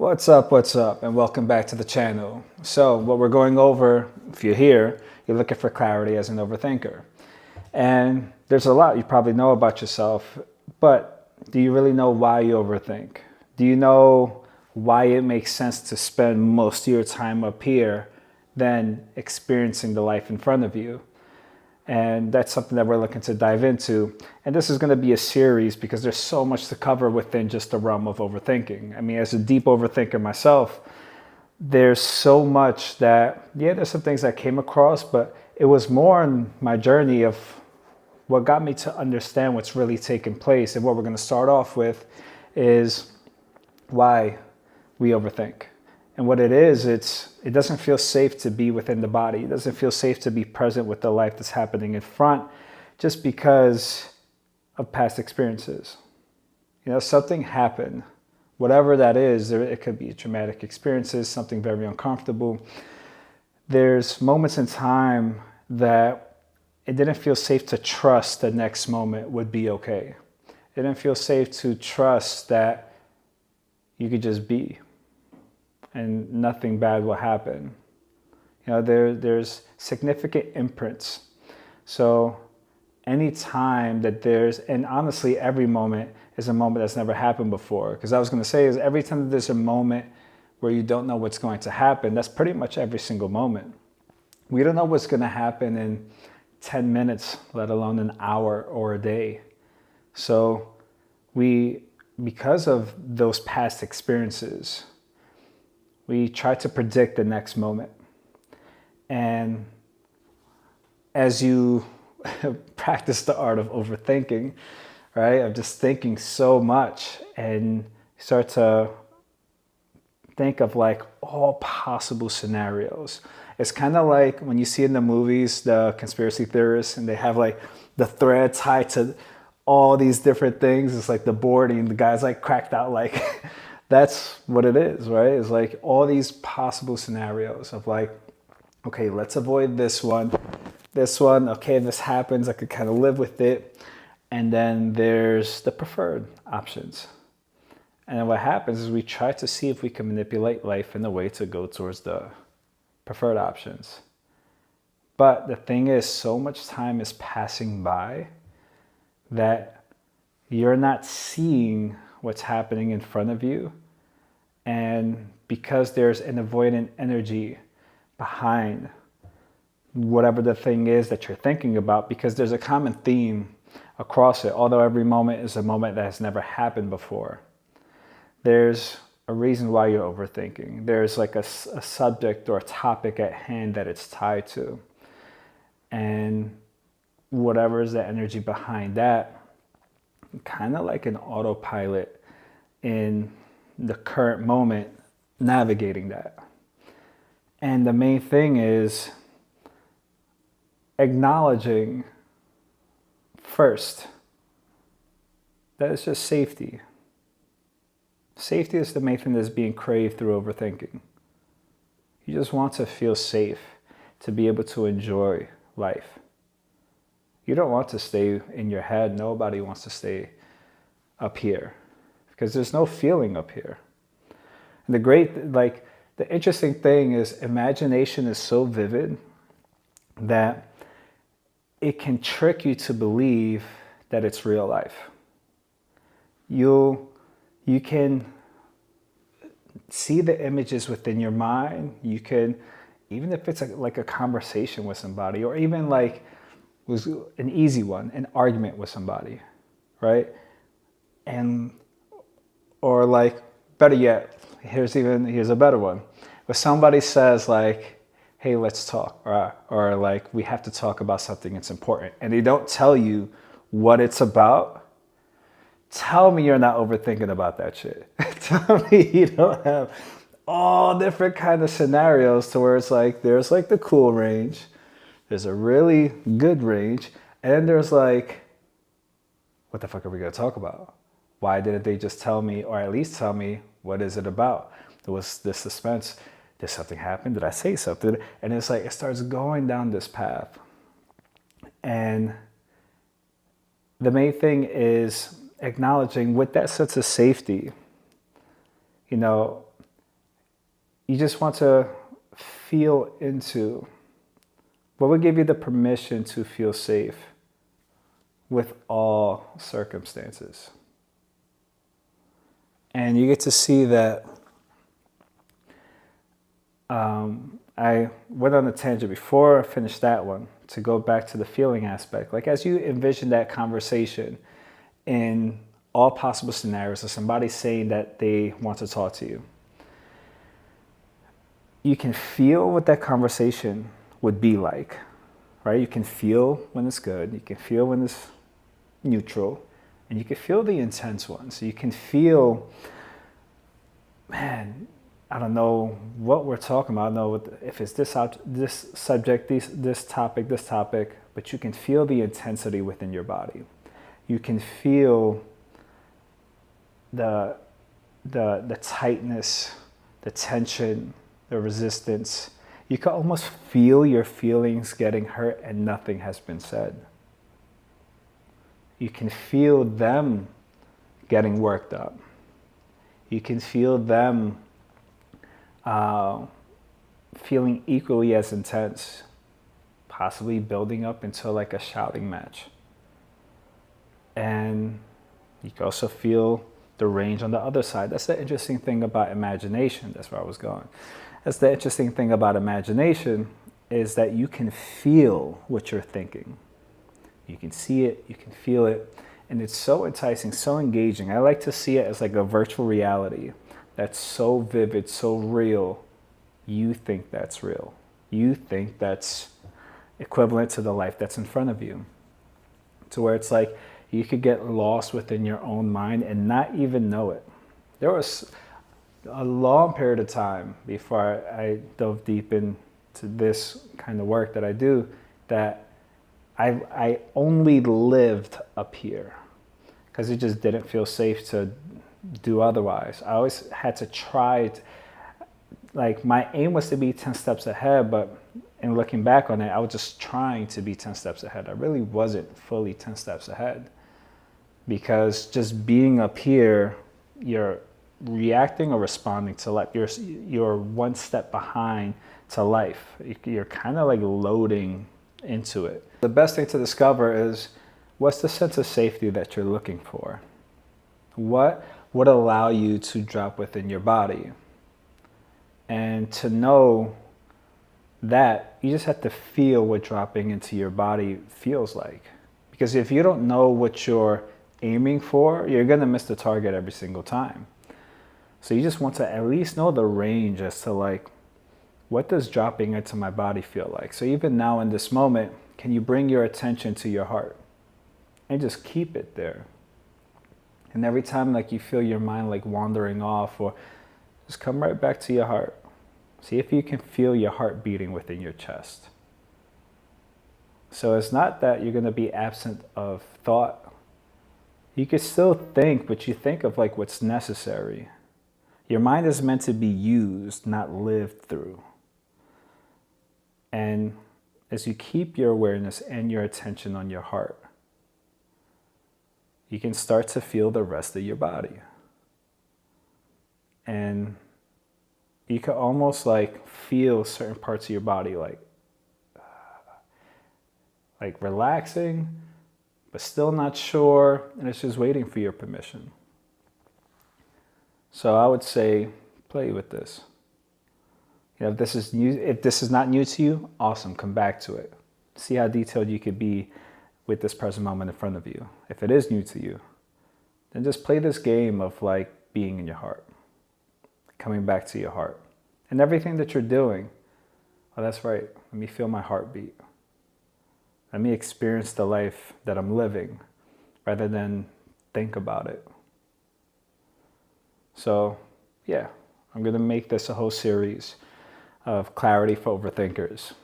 What's up, and welcome back to the channel. So what we're going over, if you're here, you're looking for clarity as an overthinker. And there's a lot you probably know about yourself, but do you really know why you overthink? Do you know why it makes sense to spend most of your time up here than experiencing the life in front of you? And that's something that we're looking to dive into. And this is going to be a series because there's so much to cover within just the realm of overthinking. I mean, as a deep overthinker myself, there's so much that, yeah, there's some things I came across, but it was more on my journey of what got me to understand what's really taking place. And what we're going to start off with is why we overthink. And what it is, it doesn't feel safe to be within the body. It doesn't feel safe to be present with the life that's happening in front just because of past experiences. You know, something happened, whatever that is. It could be traumatic experiences, something very uncomfortable. There's moments in time that it didn't feel safe to trust the next moment would be okay. It didn't feel safe to trust that you could just be and nothing bad will happen. You know, there's significant imprints. So any time that and honestly, every moment is a moment that's never happened before. Because I was going to say is every time that there's a moment where you don't know what's going to happen, that's pretty much every single moment. We don't know what's going to happen in 10 minutes, let alone an hour or a day. So because of those past experiences, we try to predict the next moment. And as you practice the art of overthinking, right, of just thinking so much and start to think of like all possible scenarios. It's kind of like when you see in the movies, the conspiracy theorists, and they have like the thread tied to all these different things. It's like the board and the guy's like cracked out like... That's what it is, right? It's like all these possible scenarios of like, okay, let's avoid this one. This one, okay, this happens, I could kind of live with it. And then there's the preferred options. And then what happens is we try to see if we can manipulate life in a way to go towards the preferred options. But the thing is, so much time is passing by that you're not seeing what's happening in front of you. And because there's an avoidant energy behind whatever the thing is that you're thinking about, because there's a common theme across it, although every moment is a moment that has never happened before, there's a reason why you're overthinking. There's like a subject or a topic at hand that it's tied to. And whatever is the energy behind that, kind of like an autopilot in the current moment, navigating that. And the main thing is acknowledging first that it's just safety. Safety is the main thing that's being craved through overthinking. You just want to feel safe, to be able to enjoy life. You don't want to stay in your head. Nobody wants to stay up here because there's no feeling up here. And the interesting thing is imagination is so vivid that it can trick you to believe that it's real life. You can see the images within your mind. You can, even if it's like a conversation with somebody, or even like was an easy one, an argument with somebody, right? Or like, better yet, here's a better one. Where somebody says like, hey, let's talk, or like, we have to talk about something that's important, and they don't tell you what it's about. Tell me you're not overthinking about that shit. Tell me you don't have all different kind of scenarios to where it's like, there's like the cool range, there's a really good range, and then there's like, what the fuck are we gonna talk about? Why didn't they just tell me, or at least tell me, what is it about? There was this suspense. Did something happen? Did I say something? And it's like, it starts going down this path. And the main thing is acknowledging with that sense of safety, you know, you just want to feel into what would give you the permission to feel safe with all circumstances. And you get to see that I went on a tangent before I finished that one to go back to the feeling aspect. Like as you envision that conversation in all possible scenarios of somebody saying that they want to talk to you, you can feel what that conversation would be like, right? You can feel when it's good, you can feel when it's neutral, and you can feel the intense ones. You can feel, man, I don't know what we're talking about. I don't know if it's this subject, this topic, but you can feel the intensity within your body. You can feel the tightness, the tension, the resistance. You can almost feel your feelings getting hurt and nothing has been said. You can feel them getting worked up. You can feel them feeling equally as intense, possibly building up into like a shouting match. And you can also feel the range on the other side. That's the interesting thing about imagination. That's where I was going. That's the interesting thing about imagination, is that you can feel what you're thinking. You can see it, you can feel it, and it's so enticing, so engaging. I like to see it as like a virtual reality that's so vivid, so real. You think that's real. You think that's equivalent to the life that's in front of you. To where it's like you could get lost within your own mind and not even know it. There was a long period of time before I dove deep into this kind of work that I do, that I only lived up here because it just didn't feel safe to do otherwise. I always had to try like my aim was to be 10 steps ahead, but in looking back on it, I was just trying to be 10 steps ahead. I really wasn't fully 10 steps ahead, because just being up here, you're reacting or responding to life. You're one step behind to life. You're kind of like loading into it. The best thing to discover is, what's the sense of safety that you're looking for? What would allow you to drop within your body? And to know that, you just have to feel what dropping into your body feels like. Because if you don't know what you're aiming for, you're going to miss the target every single time. So you just want to at least know the range as to like, what does dropping into my body feel like? So even now in this moment, can you bring your attention to your heart and just keep it there? And every time like you feel your mind like wandering off, or just come right back to your heart. See if you can feel your heart beating within your chest. So it's not that you're going to be absent of thought. You can still think, but you think of like what's necessary. Your mind is meant to be used, not lived through. And as you keep your awareness and your attention on your heart, you can start to feel the rest of your body. And you can almost like feel certain parts of your body like relaxing, but still not sure, and it's just waiting for your permission. So I would say, play with this. You know, if this is new, if this is not new to you, awesome, come back to it. See how detailed you could be with this present moment in front of you. If it is new to you, then just play this game of like being in your heart, coming back to your heart. And everything that you're doing, oh, that's right, let me feel my heartbeat. Let me experience the life that I'm living rather than think about it. So, yeah, I'm going to make this a whole series of clarity for overthinkers.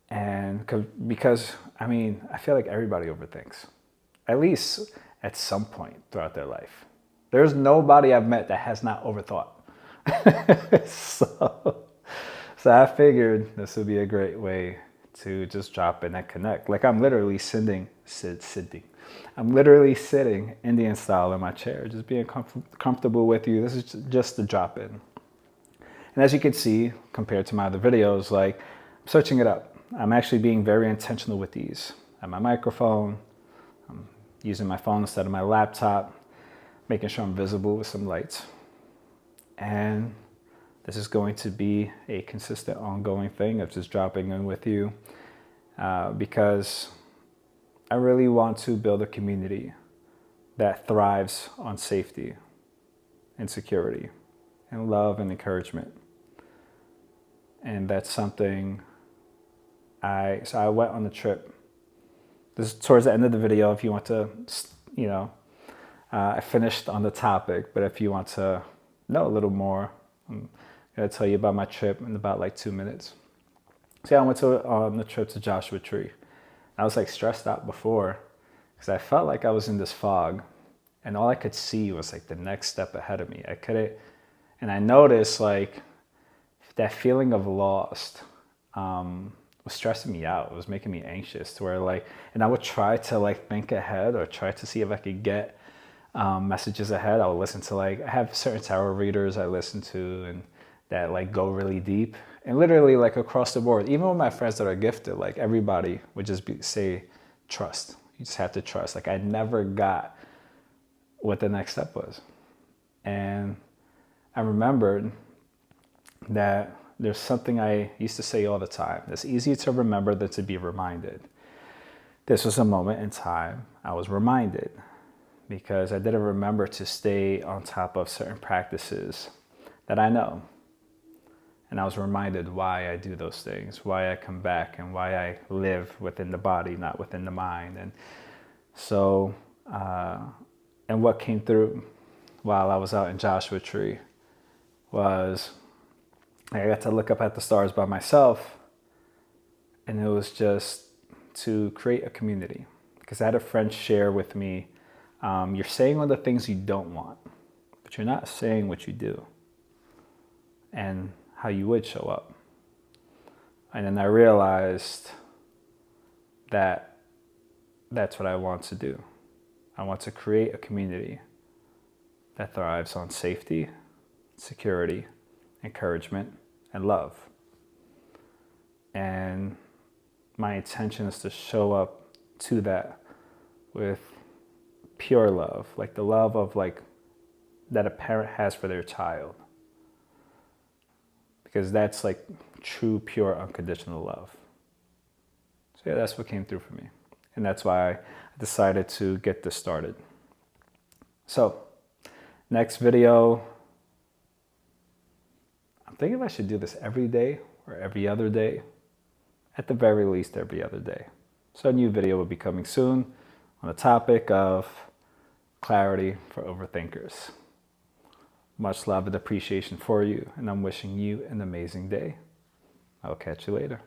And because, I mean, I feel like everybody overthinks, at least at some point throughout their life. There's nobody I've met that has not overthought. So I figured this would be a great way to just drop in and connect. Like I'm literally sitting Indian style in my chair, just being comfortable with you. This is just the drop in. And as you can see, compared to my other videos, like I'm switching it up. I'm actually being very intentional with these. I have my microphone, I'm using my phone instead of my laptop, making sure I'm visible with some lights. And this is going to be a consistent, ongoing thing of just dropping in with you because I really want to build a community that thrives on safety and security and love and encouragement. And that's something so I went on the trip. This is towards the end of the video if you want to, I finished on the topic, but if you want to know a little more, I'm going to tell you about my trip in about like 2 minutes. So yeah, I went on the trip to Joshua Tree. I was like stressed out before because I felt like I was in this fog and all I could see was like the next step ahead of me. And I noticed like that feeling of lost was stressing me out. It was making me anxious to where like, and I would try to like think ahead or try to see if I could get messages ahead. I would listen to I have certain tarot readers I listen to and that like go really deep and literally like across the board, even with my friends that are gifted, like everybody would just say, trust. You just have to trust. Like I never got what the next step was. And I remembered that there's something I used to say all the time. It's easier to remember than to be reminded. This was a moment in time I was reminded because I didn't remember to stay on top of certain practices that I know. And I was reminded why I do those things, why I come back, and why I live within the body, not within the mind. And so, and what came through while I was out in Joshua Tree was I got to look up at the stars by myself, and it was just to create a community. Because I had a friend share with me, you're saying all the things you don't want, but you're not saying what you do and how you would show up. And then I realized that that's what I want to do. I want to create a community that thrives on safety, security, encouragement, and love. And my intention is to show up to that with pure love, like the love of like that a parent has for their child. Because that's like true, pure, unconditional love. So yeah, that's what came through for me. And that's why I decided to get this started. So next video, I'm thinking if I should do this every day or every other day. At the very least, every other day. So a new video will be coming soon on the topic of clarity for overthinkers. Much love and appreciation for you, and I'm wishing you an amazing day. I'll catch you later.